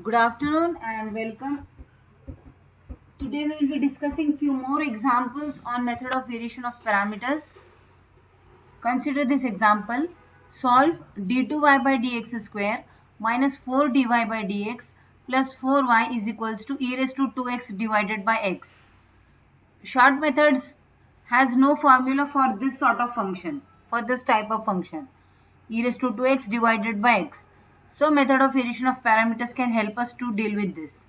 Good afternoon and welcome. Today we will be discussing few more examples on method of variation of parameters. Consider this example. Solve d2y by dx square minus 4dy by dx plus 4y is equals to e raised to 2x divided by x. Short methods has no formula for this sort of function, for this type of function, e raised to 2x divided by x. So method of variation of parameters can help us to deal with this.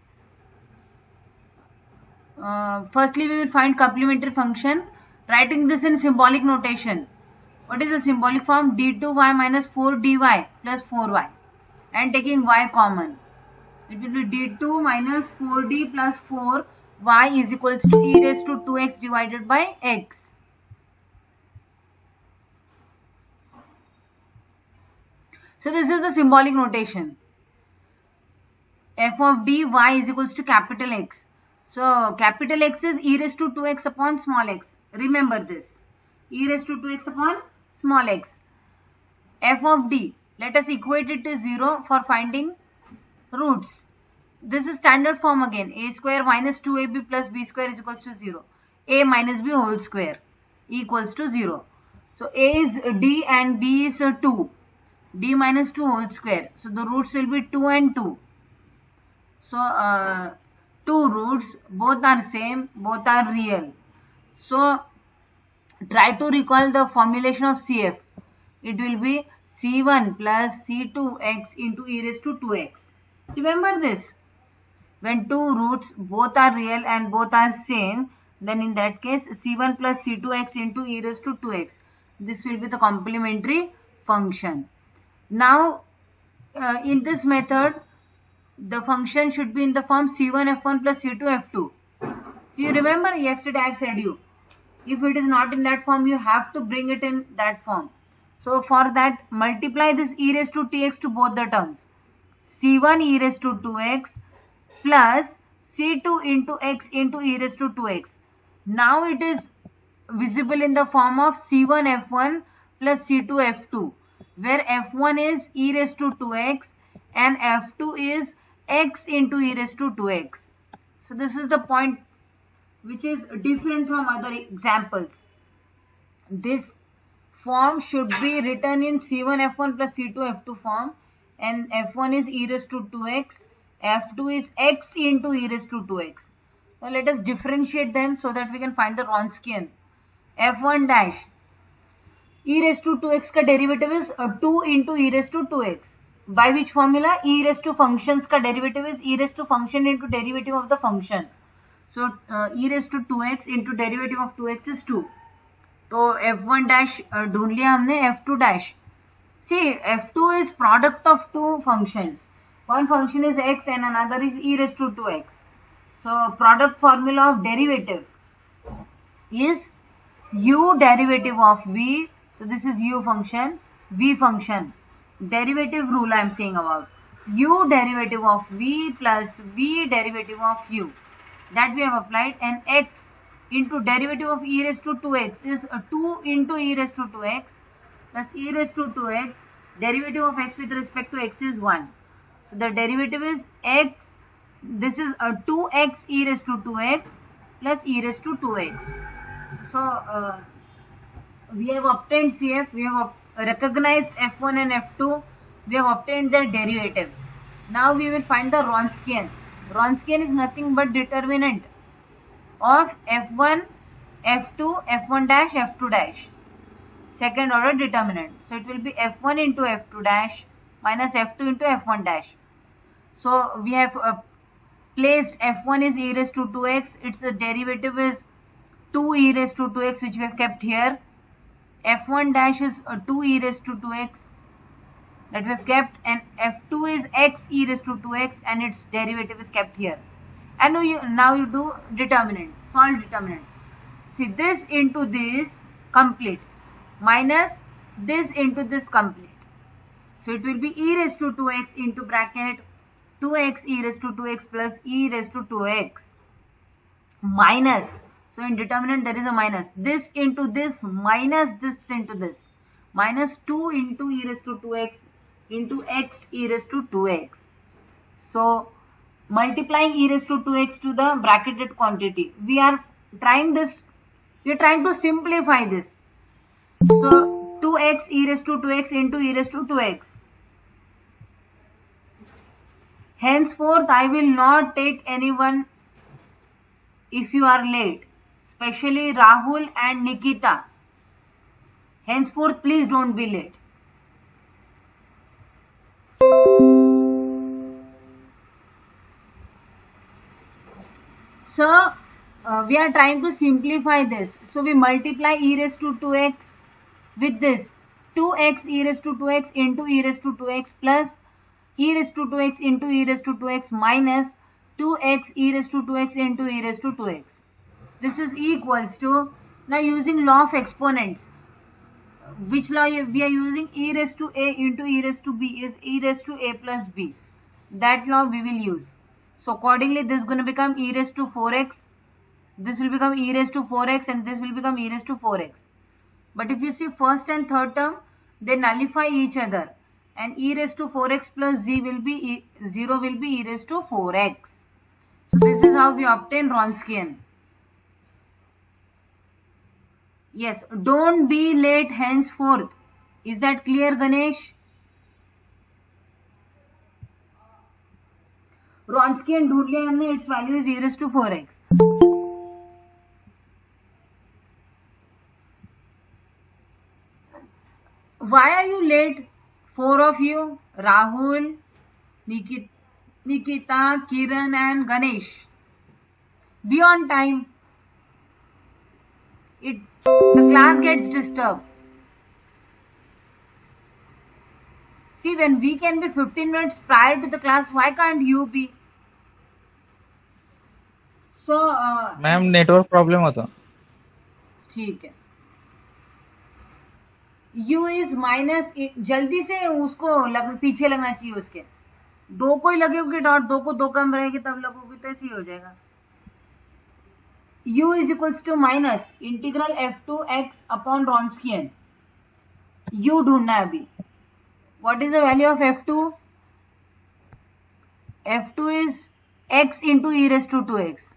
Firstly, we will find complementary function. Writing this in symbolic notation. What is the symbolic form? d2y minus 4dy plus 4y. And taking y common. It will be d2 minus 4d plus 4y is equals to e raised to 2x divided by x. So this is the symbolic notation. F of d y is equals to capital X. So capital X is e raised to 2x upon small x. Remember this. E raised to 2x upon small x. F of d. Let us equate it to 0 for finding roots. This is standard form again. A square minus 2ab plus b square is equals to 0. A minus b whole square equals to 0. So a is d and b is 2. D minus 2 whole square. So the roots will be 2 and 2. So, two roots, both are same, both are real. So, try to recall the formulation of CF. It will be C1 plus C2x into e raised to 2x. Remember this. When two roots both are real and both are same, then in that case C1 plus C2x into e raised to 2x. This will be the complementary function. Now, in this method, the function should be in the form C1 F1 plus C2 F2. So you remember yesterday I have said you, if it is not in that form, you have to bring it in that form. So for that, multiply this e raised to tx to both the terms. C1 e raised to 2x plus C2 into x into e raised to 2x. Now it is visible in the form of C1 F1 plus C2 F2, where F1 is e raised to 2x and F2 is x into e raised to 2x. So this is the point which is different from other examples. This form should be written in C1 F1 plus C2 F2 form, and F1 is e raised to 2x, F2 is x into e raised to 2x. Now let us differentiate them so that we can find the Wronskian. F1 dash e raised to 2x का derivative is 2 into e raised to 2x. By which formula? E raised to functions का derivative is e raised to function into derivative of the function. So e raised to 2x into derivative of 2x is 2. तो f1 dash ढूंढ लिया हमने. F2 dash. See, F2 is product of two functions. One function is x and another is e raised to 2x. So product formula of derivative is u derivative of v. So this is u function, v function. Derivative rule I am saying about. U derivative of v plus v derivative of u. That we have applied, and x into derivative of e raised to 2x is 2 into e raised to 2x plus e raised to 2x. Derivative of x with respect to x is 1. So the derivative is x. This is 2x e raised to 2x plus e raised to 2x. So we have obtained CF. We have recognized F1 and F2. We have obtained their derivatives. Now we will find the Wronskian. Wronskian is nothing but determinant of F1, F2, F1 dash, F2 dash. Second order determinant. So it will be F1 into F2 dash minus F2 into F1 dash. So we have placed F1 is e raised to 2x. Its derivative is 2 e raised to 2x, which we have kept here. F1 dash is 2 e raised to 2x that we have kept, and F2 is x e raised to 2x and its derivative is kept here. And now you do determinant, solve determinant. See, this into this complete minus this into this complete. So it will be e raised to 2x into bracket 2x e raised to 2x plus e raised to 2x minus. So in determinant there is a minus. This into this minus this into this. Minus 2 into e raised to 2x into x e raised to 2x. So multiplying e raised to 2x to the bracketed quantity. We are trying to simplify this. So 2x e raised to 2x into e raised to 2x. Henceforth, I will not take anyone if you are late, especially Rahul and Nikita. Henceforth, please don't be late. So, we are trying to simplify this. So, we multiply e raised to 2x with this 2x e raised to 2x into e raised to 2x plus e raised to 2x into e raised to 2x minus 2x e raised to 2x into e raised to 2x. This is equals to, now using law of exponents. Which law we are using? E raised to a into e raised to b is e raised to a plus b. That law we will use. So accordingly, this is going to become e raised to 4x. This will become e raised to 4x and this will become e raised to 4x. But if you see first and third term, they nullify each other. And e raised to 4x plus 0 will be e raised to 4x. So this is how we obtain Wronskian. Yes, don't be late henceforth. Is that clear, Ganesh? Wronskian ढूंढ लिया हमने, its value is e raised to 4x. Why are you late? 4 of you, Rahul, Nikita, Kiran and Ganesh. Be on time. The class gets disturbed. See, when we can be 15 minutes prior to the class, why can't you be? So, ma'am network problem होता. ठीक है. U is minus, जल्दी से उसको पीछे लगना चाहिए उसके. 2 को ही लगेगी डॉट, 2 को 2 कम रहेगी तब लगोगी तो ऐसे ही हो जाएगा. U is equals to minus integral f2 x upon Wronskian. U ढूंढना है अभी. What is the value of f2? f2 is x into e raised to 2x.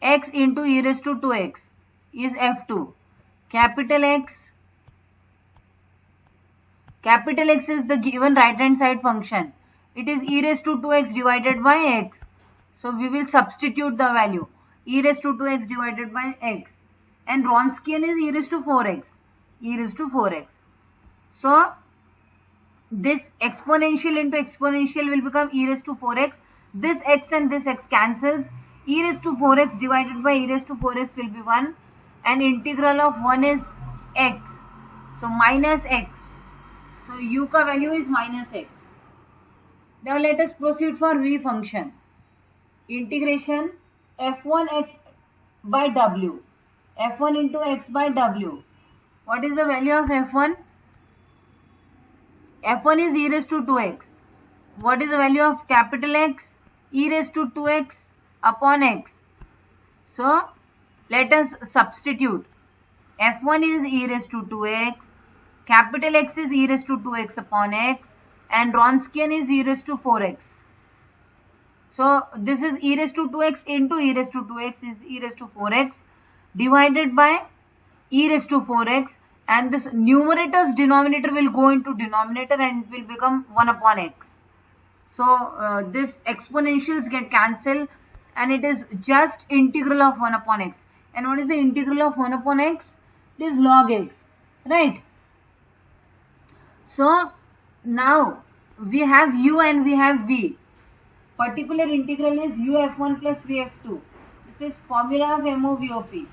X into e raised to 2x is f2. Capital X is the given right hand side function. It is e raised to 2x divided by x. So we will substitute the value e raised to 2x divided by x. And Wronskian is e raised to 4x. E raised to 4x. So this exponential into exponential will become e raised to 4x. This x and this x cancels. E raised to 4x divided by e raised to 4x will be 1. And integral of 1 is x. So minus x. So u ka value is minus x. Now let us proceed for v function. Integration f1 x by w. f1 into x by w. What is the value of f1? f1 is e raised to 2x. What is the value of capital X? E raised to 2x upon x. So let us substitute. f1 is e raised to 2x. Capital X is e raised to 2x upon x. And Wronskian is e raised to 4x. So this is e raised to 2x into e raised to 2x is e raised to 4x divided by e raised to 4x. And this numerator's denominator will go into denominator and it will become 1 upon x. So this exponentials get cancelled and it is just integral of 1 upon x. And what is the integral of 1 upon x? It is log x, right? So now we have u and we have v. Particular integral is u f1 plus v f2. This is formula of MOVOP.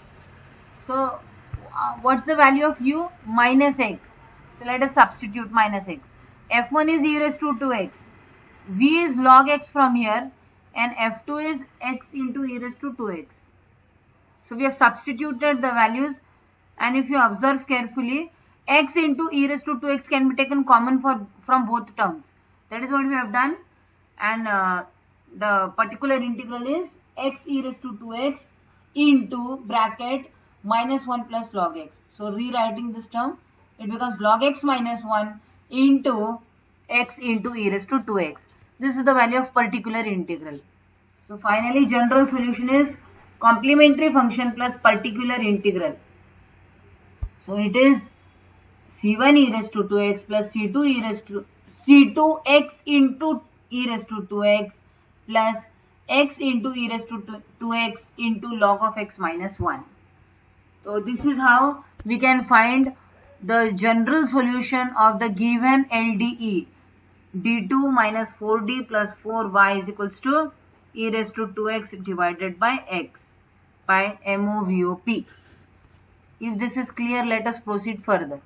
So what's the value of u? Minus x. So let us substitute minus x. f1 is e raised to 2x. v is log x from here and f2 is x into e raised to 2x. So we have substituted the values, and if you observe carefully, x into e raised to 2x can be taken common from both terms. That is what we have done, and the particular integral is x e raised to 2x into bracket minus 1 plus log x. So rewriting this term, it becomes log x minus 1 into x into e raised to 2x. This is the value of particular integral. So finally general solution is complementary function plus particular integral. So it is c1 e raised to 2x plus c2x into e raised to 2x plus x into e raised to 2x into log of x minus 1. So this is how we can find the general solution of the given LDE. d2 minus 4d plus 4y is equals to e raised to 2x divided by x by MOVOP. If this is clear, let us proceed further.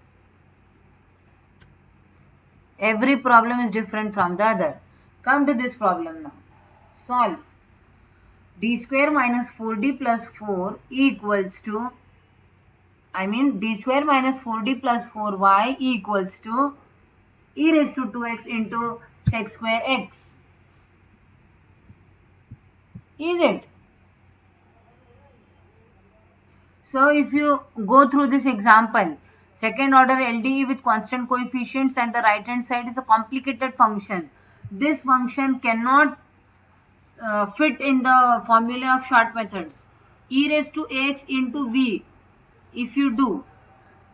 Every problem is different from the other. Come to this problem now. Solve. d square minus 4d plus 4 equals to, d square minus 4d plus 4y equals to e raised to 2x into sec square x. Is it? So if you go through this example, second order LDE with constant coefficients and the right hand side is a complicated function. This function cannot fit in the formula of short methods. E raised to ax into v if you do,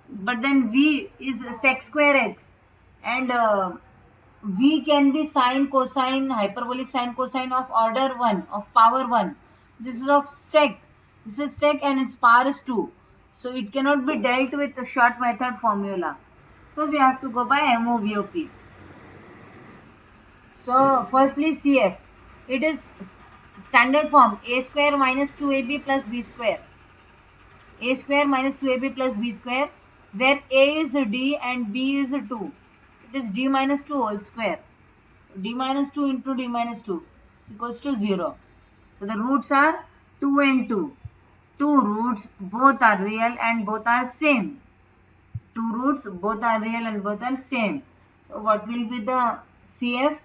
but then v is sec square x and v can be sine, cosine, hyperbolic sine, cosine of order 1, of power 1. This is of sec. This is sec and its power is 2. So it cannot be dealt with a short method formula. So we have to go by MOVOP. So firstly CF. It is standard form a square minus 2ab plus b square. A square minus 2ab plus b square, where a is d and b is 2. It is d minus 2 whole square. So d minus 2 into d minus 2 is equals to 0. So the roots are 2 and 2. Two roots, both are real and both are same. Two roots, both are real and both are same. So what will be the CF?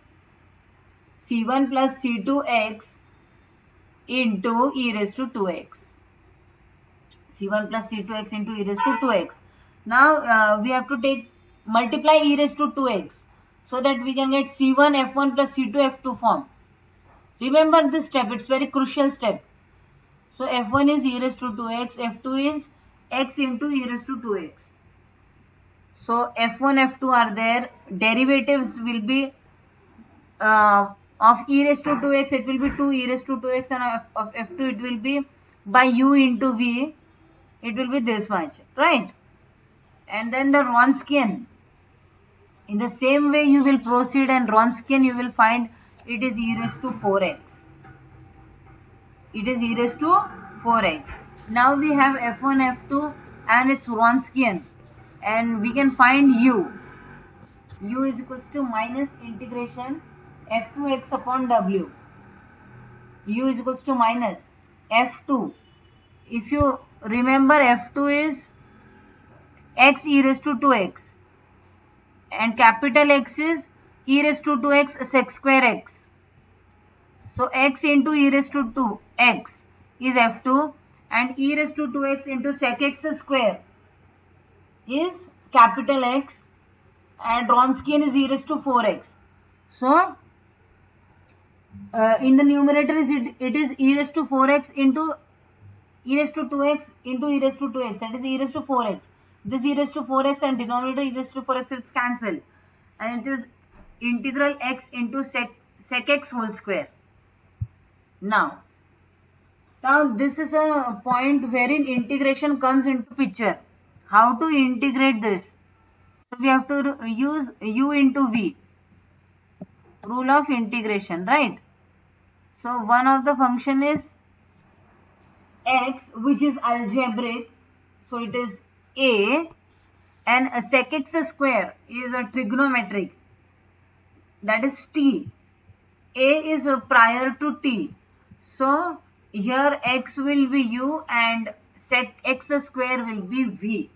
C1 plus C2x into e raised to 2x. C1 plus C2x into e raised to 2x. Now we have to multiply e raised to 2x so that we can get C1 F1 plus C2 F2 form. Remember this step, it's very crucial step. So F1 is e raised to 2x, F2 is x into e raised to 2x. So F1, F2 are there. Derivatives will be of e raised to 2x, it will be 2 e raised to 2x, and of F2 it will be by u into v, it will be this much, right? And then the Wronskian. In the same way you will proceed, and Wronskian you will find it is e raised to 4x. It is e raised to 4x. Now we have F1, F2 and its Wronskian, and we can find u. U is equals to minus integration f2x upon w. U is equals to minus f2. If you remember, f2 is x e raised to 2x and capital X is e raised to 2x sec square x. So x into e raised to 2x is f2 and e raised to 2x into sec x square is capital X, and Wronskian is e raised to 4x. So in the numerator it is e raised to 4x into e raised to 2x into e raised to 2x, that is e raised to 4x. This e raised to 4x and denominator e raised to 4x, it's cancelled, and it is integral x into sec x whole square. Now this is a point wherein integration comes into picture. How to integrate this? So we have to use u into v, rule of integration, right? So one of the function is x, which is algebraic, so it is a, and a sec x square is a trigonometric, that is t. A is prior to t, so here x will be u and sec x square will be v.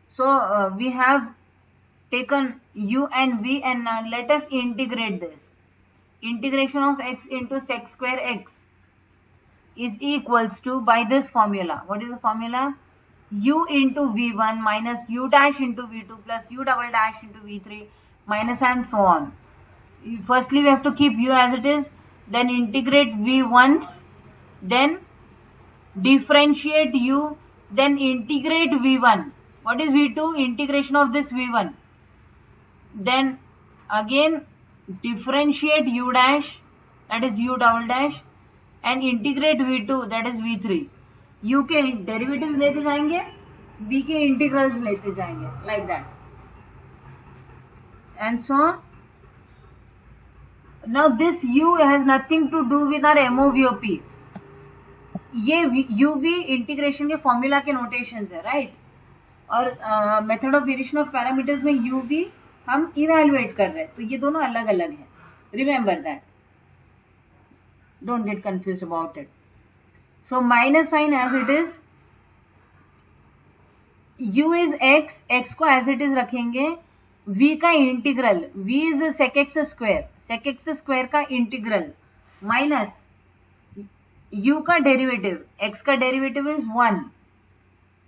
So we have taken u and v, and now let us integrate this. Integration of x into sec square x is equals to, by this formula. What is the formula? U into v1 minus u dash into v2 plus u double dash into v3 minus and so on. Firstly, we have to keep u as it is, then integrate v once, then differentiate u, then integrate v1. What is v2? Integration of this v1. Then again differentiate u dash, that is u double dash, and integrate v2, that is v3. u के derivatives लेते जाएंगे, v के integrals लेते जाएंगे, like that. And so now this u has nothing to do with our MOVOP. ये uv integration के formula के notations है, राइट? और method of variation of parameters में uv हम इवेलुएट कर रहे हैं, तो ये दोनों अलग अलग हैं. Remember that, don't get confuse about it. So minus sign as it is, u is x, x को एज इट इज रखेंगे, v का integral, v is sec x square, sec x square का इंटीग्रल माइनस u का derivative, x का derivative is 1,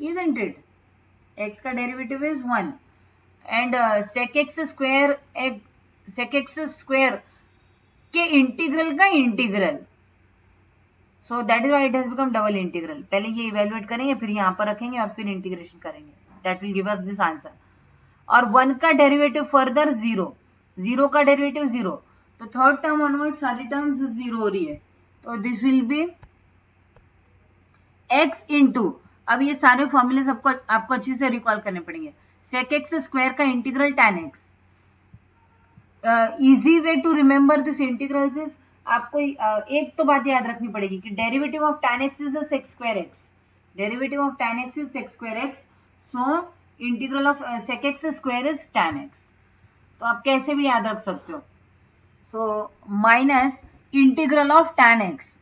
isn't it? x का derivative is 1 and sec x square के integral का integral. So that is why it has become double integral. पहले ये evaluate करेंगे, फिर यहाँ पर रखेंगे और फिर इंटीग्रेशन करेंगे. That will give us this answer. और 1 का डेरिवेटिव फर्दर 0, 0 का डेरिवेटिव 0, तो थर्ड टर्म ऑनवर्ड सारी टर्म्स 0 हो रही है. तो this will be x into, अब ये सारे फॉर्मूले आपको अच्छे से रिकॉल करने पड़ेंगे. sec x स्क्वायर का integral tan x. Easy way to remember this integrals is, आपको एक तो बात याद रखनी पड़ेगी कि derivative of tan x is sec square x. Derivative of tan x is sec square x. So integral of sec x square is tan x. तो आप कैसे भी याद रख सकते हो. So minus integral of tan x.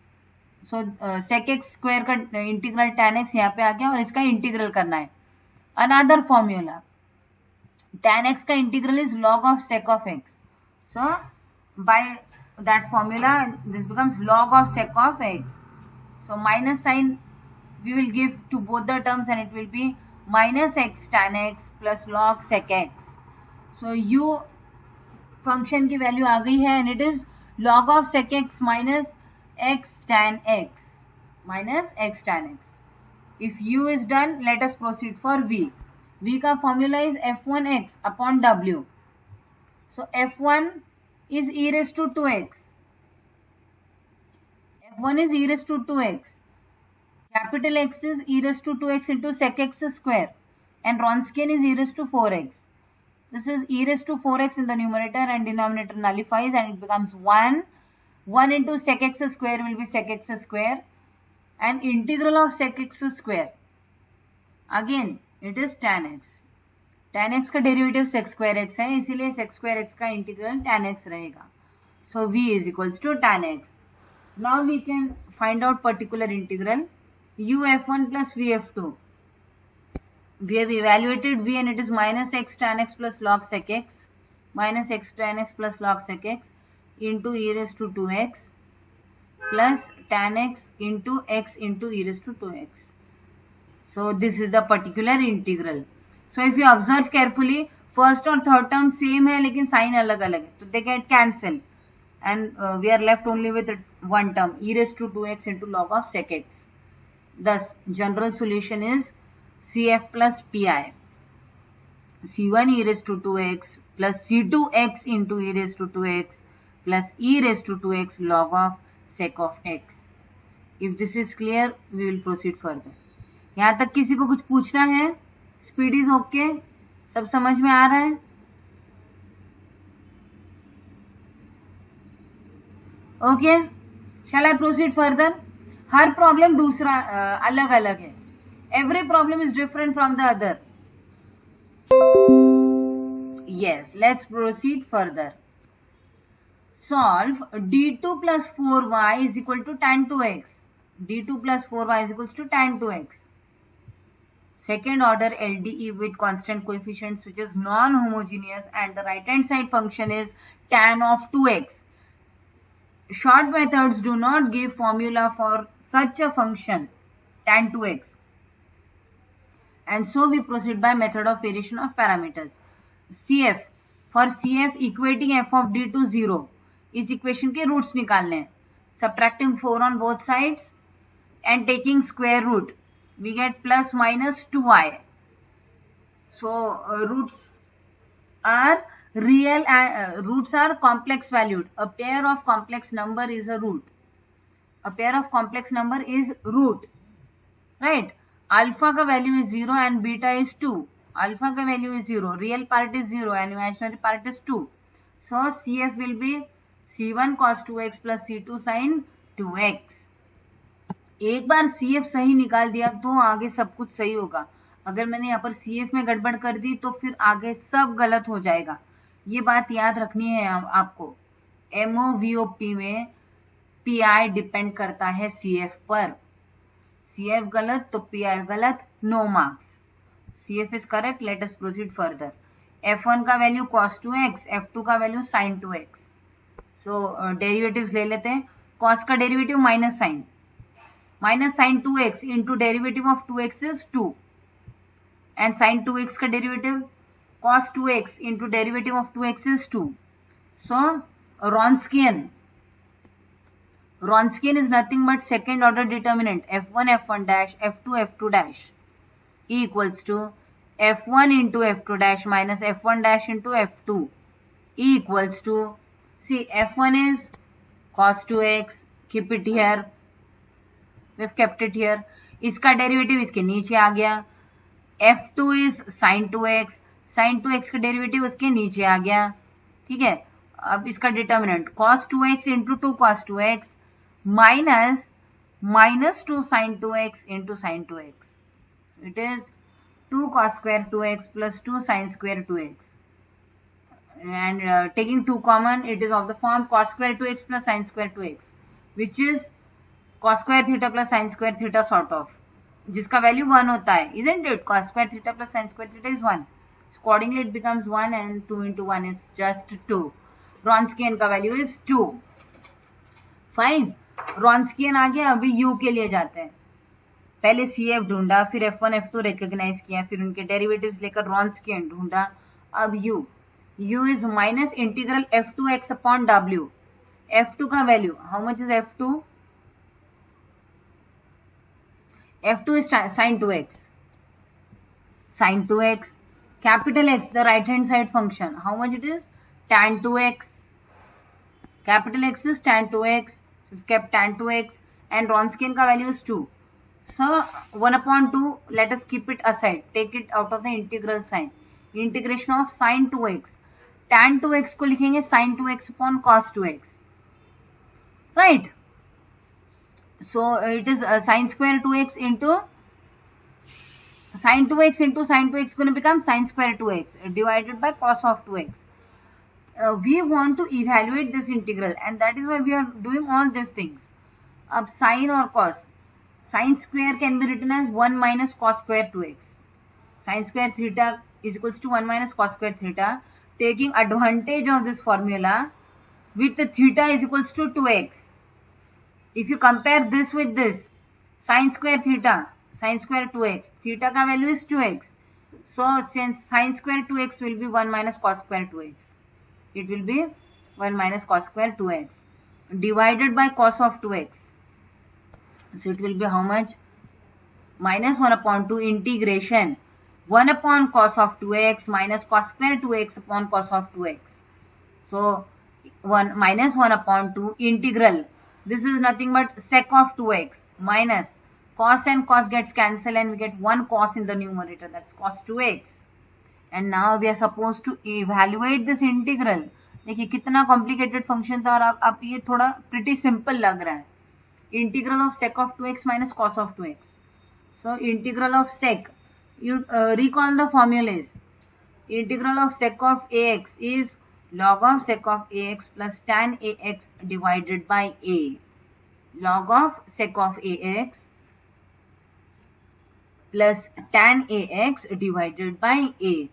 So sec x square का integral tan x यहाँ पे आ गया और इसका इंटीग्रल करना है. अनदर फॉर्मूला, tan x का integral is log of sec of x. So by that formula this becomes log of sec of x. So minus sign we will give to both the terms and it will be minus x tan x plus log sec x. So u function की value आ गई है and it is log of sec x minus x tan x, minus x tan x. If u is done, let us proceed for v. v का formula is f1x upon w. So f1 is e raised to 2x. f1 is e raised to 2x. Capital X is e raised to 2x into sec x square and Wronskian is e raised to 4x. This is e raised to 4x in the numerator and denominator nullifies and it becomes 1. 1 into sec x square will be sec x square and integral of sec x square. Again it is tan x. tan x का derivative sec square x है, इसीलिए sec square x का integral tan x रहेगा. So v is equals to tan x. Now we can find out particular integral u f1 plus v f2. We have evaluated v and it is minus x tan x plus log sec x, minus x tan x plus log sec x into e raised to 2x plus tan x into e raised to 2x. So this is the particular integral. So if you observe carefully, first और third term same है लेकिन sign अलग अलग है, तो they get cancel and we are left only with one term e raised to 2x into log of sec x. Thus general solution is CF plus PI. C1 e raised to 2x plus C2x into e raised to 2x plus e raised to 2x log of sec of x. If this is clear, we will proceed further. यहाँ तक किसी को कुछ पूछना है? Speed is okay, सब समझ में आ रहा है? Okay, shall I proceed further? हर प्रॉब्लम दूसरा अलग अलग है. Every problem is different from the other. Yes, let's proceed further. Solve d2 plus 4y is equal to tan 2x. d2 plus 4y is equals to tan 2x. Second order LDE with constant coefficients which is non-homogeneous and the right hand side function is tan of 2x. Short methods do not give formula for such a function tan 2x. And so we proceed by method of variation of parameters. CF, for CF equating f of d to 0, इस equation के roots निकालने हैं. Subtracting 4 on both sides and taking square root, we get plus minus 2i. So roots are real, roots are complex valued. A pair of complex number is a root. A pair of complex number is root, right? Alpha का value is 0 and beta is 2. Alpha का value is 0, real part is 0 and imaginary part is 2. So CF will be C1 cos 2x plus C2 sin 2x. एक बार CF सही निकाल दिया तो आगे सब कुछ सही होगा. अगर मैंने यहाँ पर CF में गड़बड़ कर दी तो फिर आगे सब गलत हो जाएगा. ये बात याद रखनी है आपको. MOVOP में PI डिपेंड करता है CF पर. CF गलत तो PI गलत, no marks. CF is correct. Let us proceed further. F1 का वैल्यू cos 2x, F2 का value sin 2x. So derivatives ले लेते हैं. cos का derivative minus sin 2x into derivative of 2x is 2, and sin 2x का derivative cos 2x into derivative of 2x is 2. So Wronskian is nothing but second order determinant f1 f1 dash f2 f2 dash equals to f1 into f2 dash minus f1 dash into f2 equals to, see, f1 is cos 2x, keep it here, we've kept it here. इसका derivative इसके नीचे आ गया. f2 is sin 2x, sin 2x का derivative उसके नीचे आ गया. ठीक है. अब इसका determinant cos 2x into 2 cos 2x minus 2 sin 2x into sin 2x. So it is 2 cos square 2x plus 2 sin square 2x. And taking 2 common, it is of the form cos square 2x plus sin square 2x, which is cos square theta plus sin square theta sort of, जिसका value 1 होता है, isn't it? Cos square theta plus sin square theta is 1. So accordingly it becomes 1 and 2 into 1 is just 2. Wronskian का value is 2. Fine. Wronskian आ गया. अभी U के लिए जाते हैं. पहले CF ढूंढा, फिर F1 F2 रिकॉग्नाइज किया, फिर उनके डेरिवेटिव्स लेकर Wronskian ढूंढा. अब U is minus integral f2x upon w. F2 का value, how much is F2? F2 is sin 2x. Sin 2x. Capital X, the right hand side function, how much it is? Tan 2x. Capital X is tan 2x. So we've kept tan 2x and Wronskian का value is 2. So 1 upon 2, let us keep it aside. Take it out of the integral sign. Integration of sin 2x. Tan 2x को लिखेंगे sin 2x upon cos 2x. Right? So it is sin square 2x into sin 2x into sin 2x going to become sin square 2x divided by cos of 2x. We want to evaluate this integral and that is why we are doing all these things. अब sin or cos, sin square can be written as 1 minus cos square 2x. Sin square theta is equals to 1 minus cos square theta. Taking advantage of this formula, with theta is equals to 2x. If you compare this with this, sin square theta, sin square 2x, theta का value is 2x. So since sin square 2x will be 1 minus cos square 2x, it will be 1 minus cos square 2x divided by cos of 2x. So it will be how much? Minus 1 upon 2 integration 1 upon cos of 2x minus cos square 2x upon cos of 2x. So 1 minus 1 upon 2 integral. This is nothing but sec of 2x minus cos and cos gets cancelled and we get 1 cos in the numerator, that's cos 2x. And now we are supposed to evaluate this integral. देखिए कितना complicated function था और आप ये थोड़ा pretty simple लग रहा है. Integral of sec of 2x minus cos of 2x. So integral of sec, you recall the formulas. Integral of sec of ax is log of sec of ax plus tan ax divided by a. Log of sec of ax plus tan ax divided by a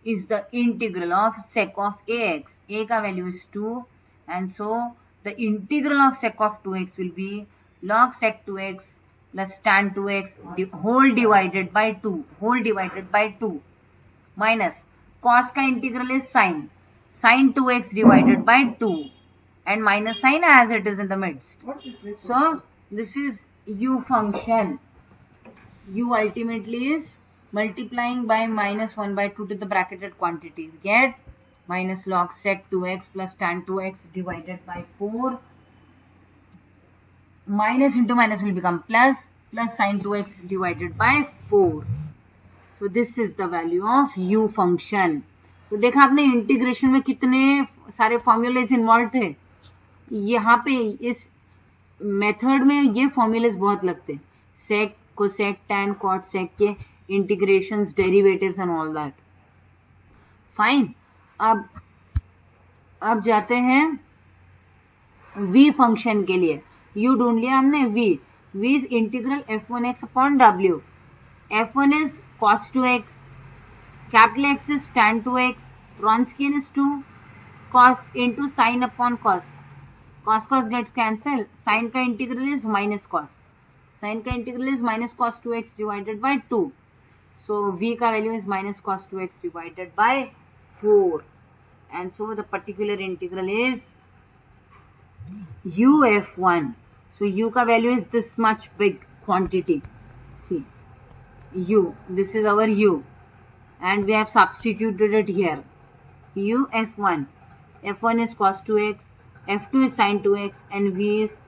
is the integral of sec of ax. A का value is 2 and so the integral of sec of 2x will be log sec 2x plus tan 2x whole divided by 2 minus cos का integral is sin. sine 2x divided by 2 and minus sign as it is in the midst. So this is u function. U ultimately is multiplying by minus 1 by 2 to the bracketed quantity. We get minus log sec 2x plus tan 2x divided by 4. Minus into minus will become plus, plus sin 2x divided by 4. So this is the value of u function. तो देखा आपने integration में कितने सारे formulas involve थे. यहाँ पे इस मेथड में ये फॉर्मूलेज बहुत लगते. सेक, कोसेक, टैन, कॉट, सेक के integrations, derivatives and all that. Fine. अब जाते हैं v फंक्शन के लिए. u ढूंढ लिया हमने. v is integral f1x upon w. f1 is cos 2x, capital X is tan 2x, Wronskian is 2, cos into sin upon cos. Cos gets cancelled. Sin का integral is minus cos. Sin का integral is minus cos 2x divided by 2. So v का value is minus cos 2x divided by 4. And so the particular integral is uf1. So u का value is this much big quantity. See, u, this is our u, and we have substituted it here. U f1. f1 is cos 2x, f2 is sin 2x, and v is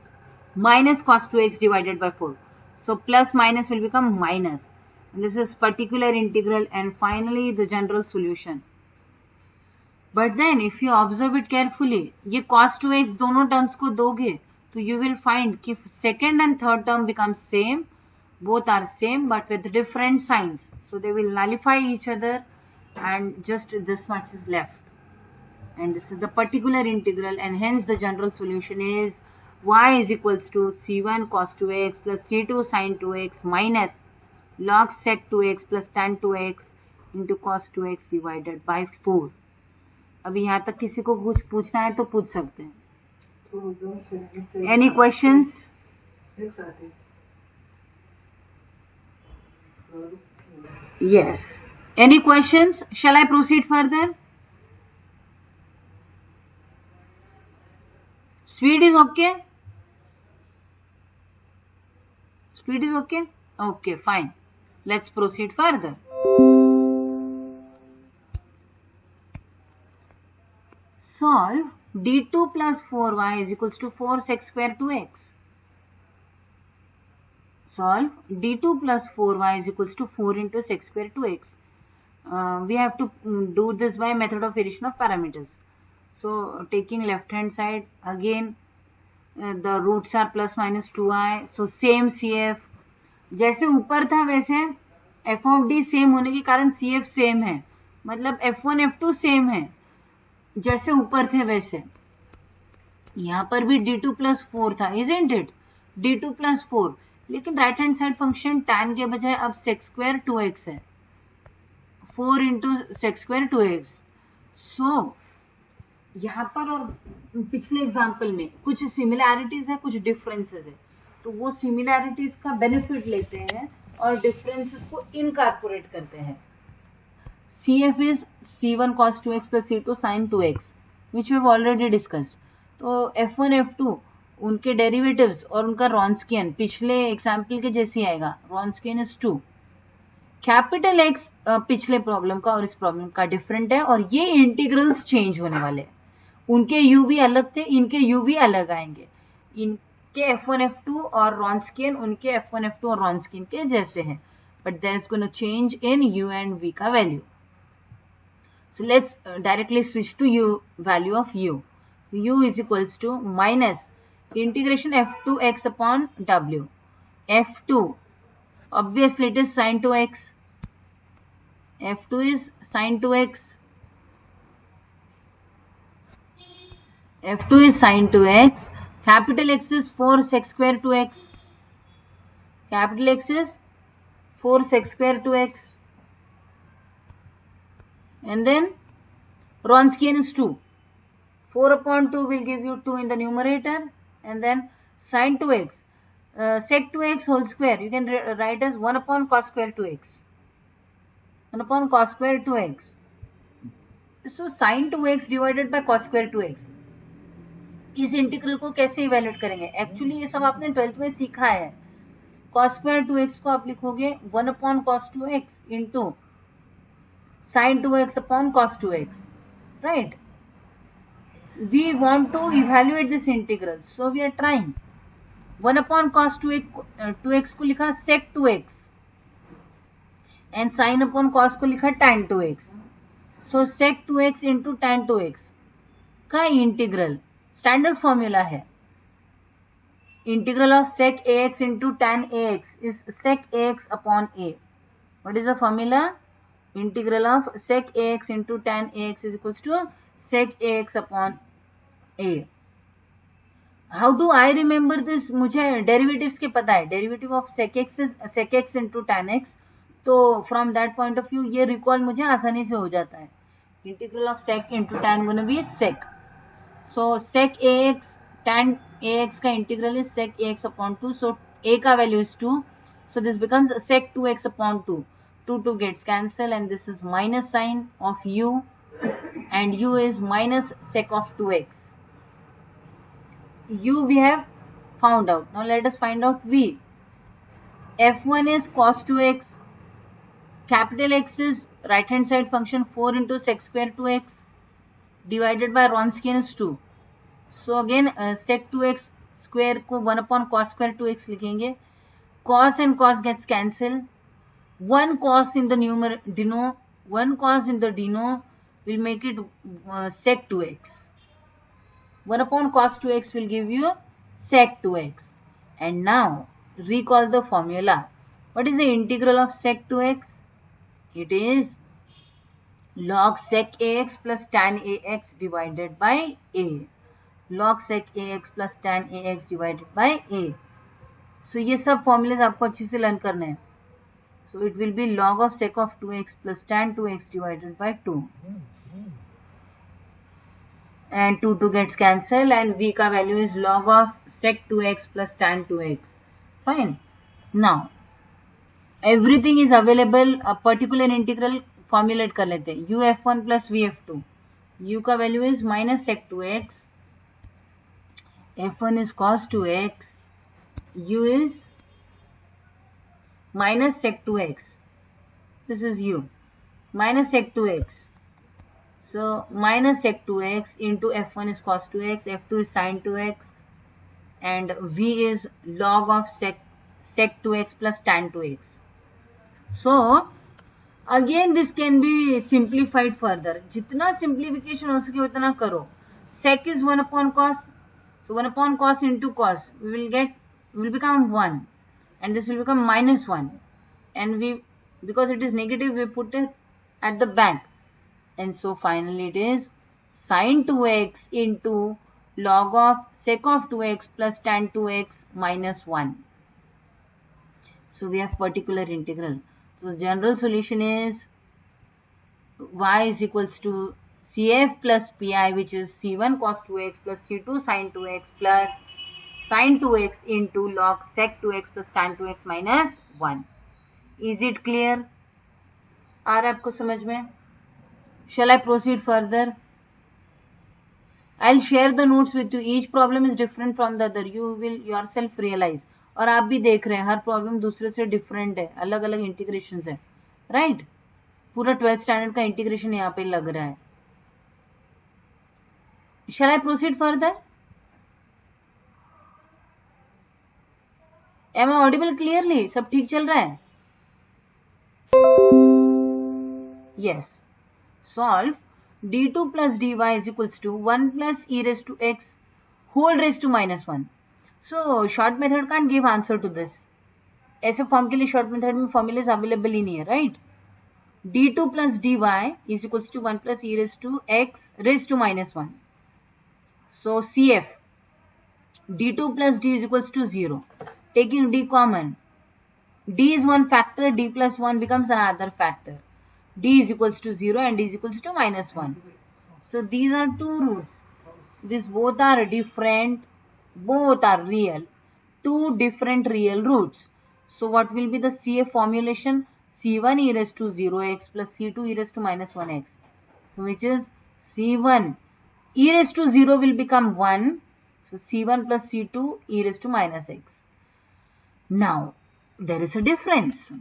minus cos 2x divided by 4. So plus minus will become minus. And this is particular integral, and finally the general solution. But then if you observe it carefully, ये cos 2x दोनों terms को दोगे, तो you will find कि second and third term becomes same. Both are same but with different signs. So they will nullify each other and just this much is left. And this is the particular integral, and hence the general solution is y is equals to c1 cos 2x plus c2 sin 2x minus log sec 2x plus tan 2x into cos 2x divided by 4. अभी यहाँ तक किसी को कुछ पूछना है तो पूछ सकते हैं. Any questions? Yes. Any questions? Shall I proceed further? Speed is okay? Speed is okay? Okay, fine. Let's proceed further. Solve d2 plus 4y is equals to 4 sec square 2x. Solve d2 plus 4y is equals to 4 into sec square 2x. We have to do this by method of addition of parameters. So taking left hand side, again the roots are plus minus 2i. So same CF. जैसे ऊपर था वैसे f of d same होने के कारण CF same है. मतलब f1 f2 same है. जैसे ऊपर थे वैसे यहाँ पर भी d2 plus 4 था, isn't it? d2 plus 4. लेकिन right hand side function tan के बजाय अब sec square 2x है. 4 into sec square 2x. So यहाँ पर और पिछले एग्जाम्पल में कुछ सिमिलैरिटीज है, कुछ डिफरेंसेस है. तो वो सिमिलैरिटीज का बेनिफिट लेते हैं और डिफरेंसेस को इनकॉर्पोरेट करते हैं. CF is C1 cos 2x plus C2 sin 2x, which we have already discussed. तो F1 F2 उनके डेरिवेटिव्स और उनका रॉन्स्कियन पिछले एग्जाम्पल के जैसे आएगा. रॉन्स्कियन इज 2. कैपिटल X पिछले प्रॉब्लम का और इस प्रॉब्लम का डिफरेंट है और ये इंटीग्रल्स चेंज होने वाले. उनके u भी अलग थे, इनके u भी अलग आएंगे. इनके F1 F2 और रॉन्स्कियन उनके F1 F2 और रॉन्स्कियन के जैसे हैं. But there is gonna change in u and v का value. So let's directly switch to u, value of u. U is equals to minus integration f2x upon w. f2, obviously it is sin 2x. f2 is sin 2x. f2 is sin 2x. Capital X is 4 sec square 2x. Capital X is 4 sec square 2x. And then Wronskian is 2. 4 upon 2 will give you 2 in the numerator. And then sin 2x. Sec 2x whole square. You can write as 1 upon cos square 2x. 1 upon cos square 2x. So sine 2x divided by cos square 2x, इस integral को कैसे evaluate करेंगे? Actually ये सब आपने 12th में सीखा है। कॉस स्क्वायर 2x को आप लिखोगे 1 upon cos 2x into sine 2x upon cos 2x, right? We want to evaluate this integral, so we are trying 1 upon cos 2x को लिखा sec 2x and sin upon cos को लिखा tan 2x. So sec 2x into tan 2x का integral standard formula है। Integral of sec ax into tan ax is sec ax upon a. What is the formula? Integral of sec ax into tan ax is equals to sec ax upon a. How do I remember this? मुझे derivatives के पता है। Derivative of sec x into tan x, तो from that point of view ये recall मुझे आसानी से हो जाता है। Integral of sec into tan gonna भी sec, so sec ax tan ax का integral is sec ax upon 2, so a का value is 2, so this becomes sec 2x upon 2. 2 gets cancelled and this is minus sign of u and u is minus sec of 2x. U we have found out. Now let us find out v. F1 is cos 2x. Capital X is right hand side function 4 into sec square 2x divided by Wronskian is 2. So again sec 2x square को 1 upon cos square 2x लिखेंगे. Cos and cos gets cancelled. One cos in the deno, one cos in the deno will make it sec 2x. 1 upon cos 2x will give you sec 2x. And now recall the formula. What is the integral of sec 2x? It is log sec ax plus tan ax divided by a. Log sec ax plus tan ax divided by a. So ये सब formulas आपको अच्छे से learn करने हैं. So it will be log of sec of 2x plus tan 2x divided by 2. And 2 gets cancelled and v का value is log of sec 2x plus tan 2x. Fine. Now everything is available. A particular integral formulate कर लेते हैं. u f1 plus v f2. u का value is minus sec 2x. f1 is cos 2x. u is minus sec 2x. This is u. Minus sec 2x. So minus sec 2x into f1 is cos 2x, f2 is sin 2x, and v is log of sec 2x plus tan 2x. So again this can be simplified further. जितना simplification हो सके उतना करो. Sec is 1 upon cos. So 1 upon cos into cos will become 1, and this will become minus 1. And because it is negative, we put it at the back. And so finally it is sin 2x into log of sec of 2x plus tan 2x minus 1. So we have particular integral. So the general solution is y is equals to cf plus pi, which is c1 cos 2x plus c2 sin 2x plus sin 2x into log sec 2x plus tan 2x minus 1. Is it clear? आ रहा है आपको समझ में? Shall I proceed further? I'll share the notes with you. Each problem is different from the other. You will yourself realize. और आप भी देख रहे हैं हर प्रॉब्लम दूसरे से डिफरेंट है, अलग अलग इंटीग्रेशन है, राइट? पूरा 12th स्टैंडर्ड का इंटीग्रेशन यहाँ पे लग रहा है. Shall I proceed further? Am I audible clearly? सब ठीक चल रहा है? Yes. Solve d2 plus dy is equals to 1 plus e raised to x whole raised to minus 1. So short method can't give answer to this. ऐसे form के लिए short method में formulas available ही नहीं है, right? d2 plus dy is equals to 1 plus e raised to x raised to minus 1. So cf d2 plus d is equals to 0. Taking d common, d is one factor, d plus 1 becomes another factor. D is equals to 0 and d is equals to minus 1. So these are two roots. These both are different, both are real. Two different real roots. So what will be the CF formulation? C1 e raised to 0x plus C2 e raised to minus 1x. which is c1 e raised to 0 will become 1. So c1 plus c2 e raised to minus x. Now there is a difference.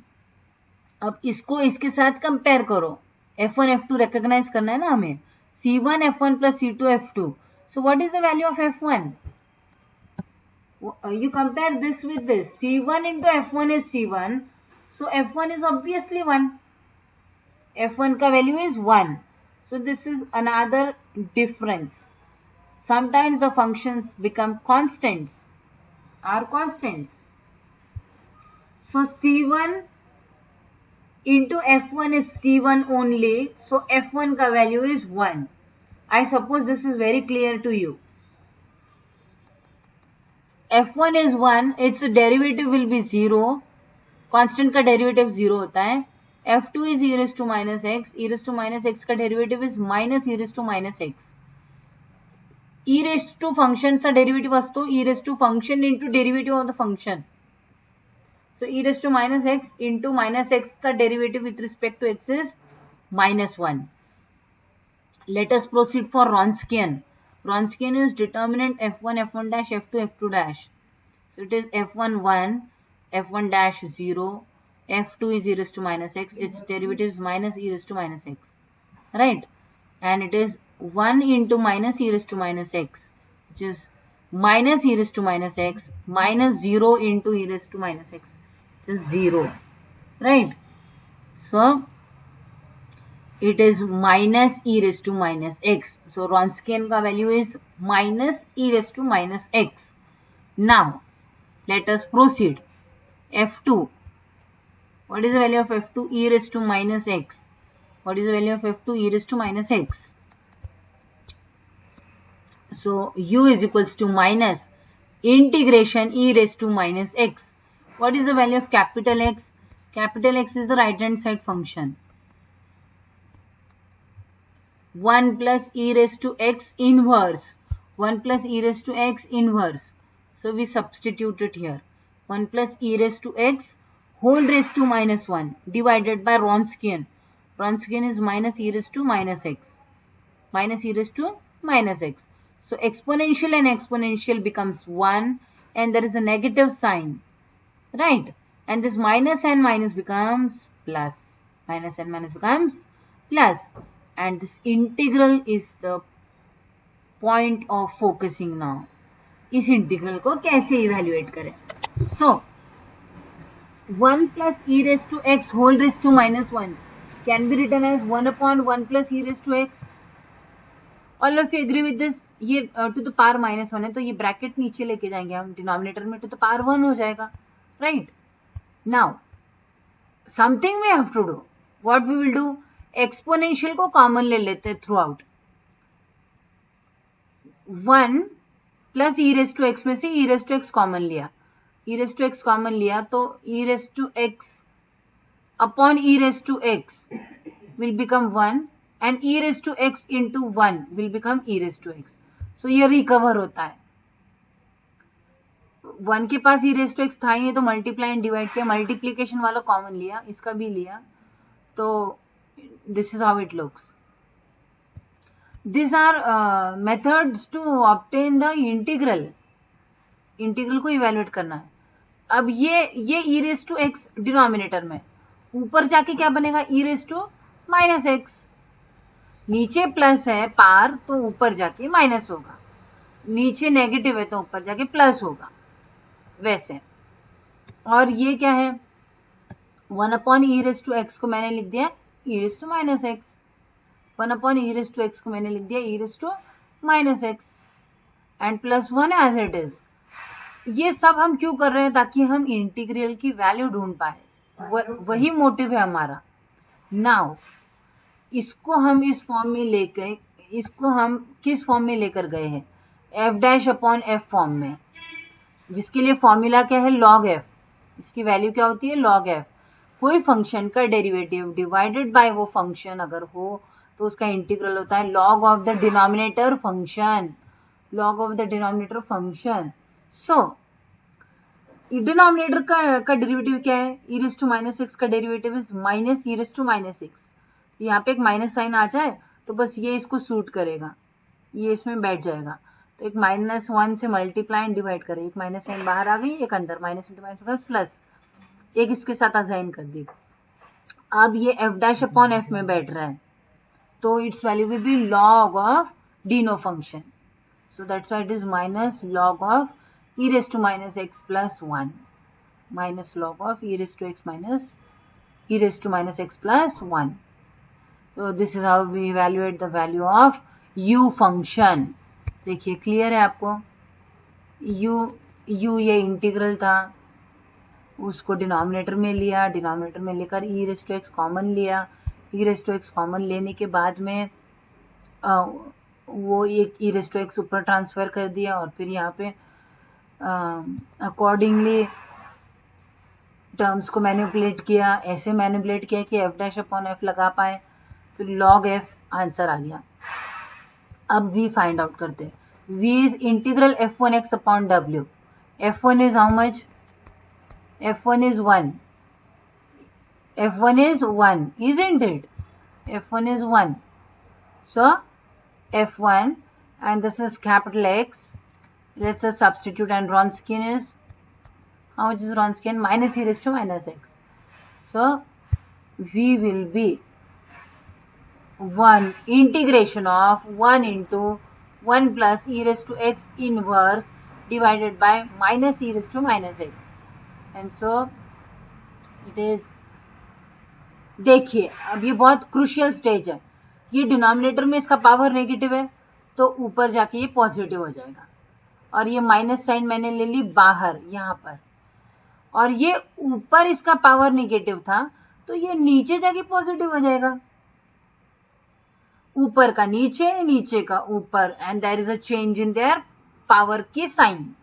अब इसको इसके साथ compare करो. f1 f2 recognize करना है ना हमें. c1 f1 plus c2 f2. So what is the value of f1? You compare this with this. c1 into f1 is c1. So f1 is obviously 1. f1 का value is 1. So this is another difference. Sometimes the functions become constants. Are constants. So c1 into f1 is c1 only. So f1 का value is 1. I suppose this is very clear to you. f1 is 1. Its derivative will be 0. Constant का derivative 0 होता है. f2 is e raised to minus x. e raised to minus x का derivative is minus e raised to minus x. e raised to function चा derivative असतो e raised to function into derivative of the function. So e raised to minus x into minus x का derivative with respect to x is minus 1. Let us proceed for Wronskian. Wronskian is determinant f1, f1 dash, f2, f2 dash. So it is f1 1, f1 dash 0, f2 is e raised to minus x. Its derivative is minus e raised to minus x. Right? And it is 1 into minus e raised to minus x, which is minus e raised to minus x minus 0 into e raised to minus x, which is 0. Right? So it is minus e raised to minus x. So Wronskian का value is minus e raised to minus x. Now let us proceed. f2. What is the value of f2? E raised to minus x. What is the value of f2? E raised to minus x. So u is equals to minus integration e raised to minus x. What is the value of capital X? Capital X is the right hand side function. 1 plus e raised to x inverse. 1 plus e raised to x inverse. So we substitute it here. 1 plus e raised to x whole raised to minus 1 divided by Wronskian. Wronskian is minus e raised to minus x. Minus e raised to minus x. So exponential and exponential becomes 1 and there is a negative sign. Right? And this minus and minus becomes plus. Minus and minus becomes plus. And this integral is the point of focusing now. इस integral को कैसे evaluate करें? So 1 plus e raised to x whole raised to minus 1 can be written as 1 upon 1 plus e raised to x. All of you agree with this? ये to the power minus 1 है तो ये bracket नीचे लेके जाएंगे हम denominator में to the power 1 हो जाएगा. Right? Now something we have to do. What we will do? Exponential को common ले लेते हैं throughout. 1 plus e raised to x में से e raised to x common लिया. e raised to x common लिया तो e raised to x upon e raised to x will become 1 and e raised to x into 1 will become e raised to x. So ये recover होता है. 1 के पास e raised to x था ही नहीं तो multiply and divide किया. Multiplication वाला common लिया, इसका भी लिया. तो this is how it looks. These are methods to obtain the integral. Integral को इवेल्युएट करना है. अब ये e raised to x denominator में, ऊपर जाके क्या बनेगा? e raised to minus x. नीचे प्लस है पार तो ऊपर जाके माइनस होगा, नीचे नेगेटिव है तो ऊपर जाके प्लस होगा, वैसे. और ये क्या है? 1 upon e raised to x को मैंने लिख दिया e raised to minus x. 1 upon e raised to x को मैंने लिख दिया e raised to minus x and plus 1 as it is. ये सब हम क्यों कर रहे हैं? ताकि हम इंटीग्रल की वैल्यू ढूंढ पाए. वही मोटिव है हमारा. नाउ इसको हम इस फॉर्म में लेकर, इसको हम किस फॉर्म में लेकर गए हैं? f dash upon f form में, जिसके लिए फॉर्मूला क्या है? log f. इसकी वैल्यू क्या होती है? log f. कोई फंक्शन का डेरिवेटिव डिवाइडेड बाय वो फंक्शन अगर हो तो उसका इंटीग्रल होता है log of the denominator function. log of the denominator function. So denominator का डेरिवेटिव क्या है? e raised to minus x का derivative is minus e raised to minus x. यहाँ पे एक माइनस साइन आ जाए तो बस ये इसको सूट करेगा, ये इसमें बैठ जाएगा। तो एक -1 से मल्टीप्लाई एंड डिवाइड करें, एक माइनस साइन बाहर आ गई, एक अंदर, माइनस इंटू माइनस प्लस, एक इसके साथ असाइन कर दी। अब ये f डैश अपॉन f में बैठ रहा है, तो it's value will be log of Dino function, so that's why it is minus log of e raised to minus x plus 1, minus log of e raised to minus x plus 1. So this is how we evaluate the value of u function. देखिए clear है आपको? u ये integral था, उसको denominator में लिया, denominator में लेकर e raised to x common लिया, e raised to x common लेने के बाद में वो एक e raised to x ऊपर ट्रांसफर कर दिया, और फिर यहाँ पे अकॉर्डिंगली टर्म्स को मैनिपुलेट किया, ऐसे मैनिपुलेट किया कि f डैश अपॉन f लगा पाए, फिर log f आंसर आ गया। अब v फाइंड आउट करते हैं। v is integral f1x upon w, f1 is how much? f1 is 1, f1 is 1, isn't it? f1 is 1, so f1, and this is capital X. Let's just substitute, and Wronskian is, how much is Wronskian? Minus e raised to minus x. So v will be 1 integration of 1 into 1 plus e raised to x inverse divided by minus e raised to minus x. And so it is, देखिए अब ये बहुत crucial stage है, ये denominator में इसका power negative है, तो ऊपर जाके ये पॉजिटिव हो जाएगा, और ये माइनस साइन मैंने ले ली बाहर यहाँ पर, और ये ऊपर इसका पावर नेगेटिव था, तो ये नीचे जाके पॉजिटिव हो जाएगा, ऊपर का नीचे, नीचे का ऊपर, and there is a change in their power की sign.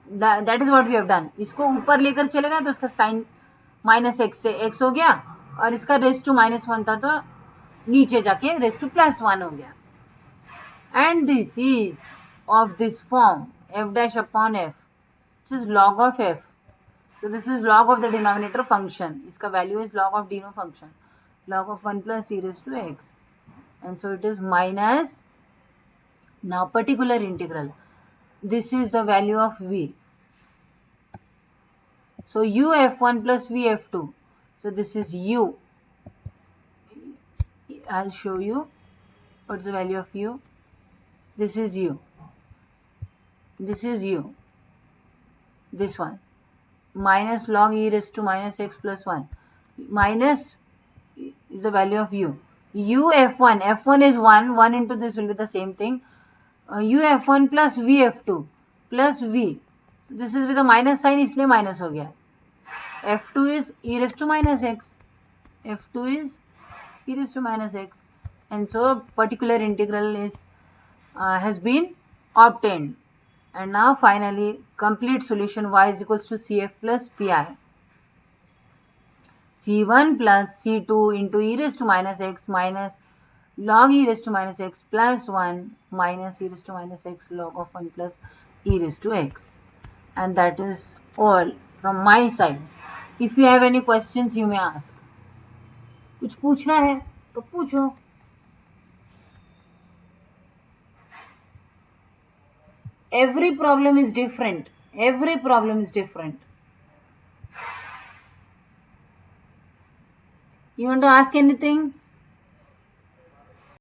That is what we have done. इसको ऊपर लेकर चले गए तो इसका साइन माइनस एक्स से एक्स हो गया, और इसका रेस टू -1 था तो नीचे जाके रेस टू +1 हो गया। And this is of this form, f dash upon f, which is log of f. So this is log of the denominator function. इसका value is log of deno function, log of 1 plus e raised to x, and so it is minus, now particular integral, this is the value of v, so u f1 plus v f2, so this is u, I'll show you what's the value of u, this is u, this is u, this one, minus log e raised to minus x plus 1, minus is the value of u, u f1, f1 is 1, 1 into this will be the same thing, u f1 plus v f2 plus v, so this is with a minus sign इसलिए minus हो गया, f2 is e raised to minus x, f2 is e raised to minus x, and so particular integral is has been obtained. And now finally complete solution y is equals to cf plus pi, c1 plus c2 into e raised to minus x minus log e raised to minus x plus 1 minus e raised to minus x log of 1 plus e raised to x. And that is all from my side. If you have any questions you may ask. कुछ पूछना है तो पूछो। Every problem is different. Every problem is different. You want to ask anything?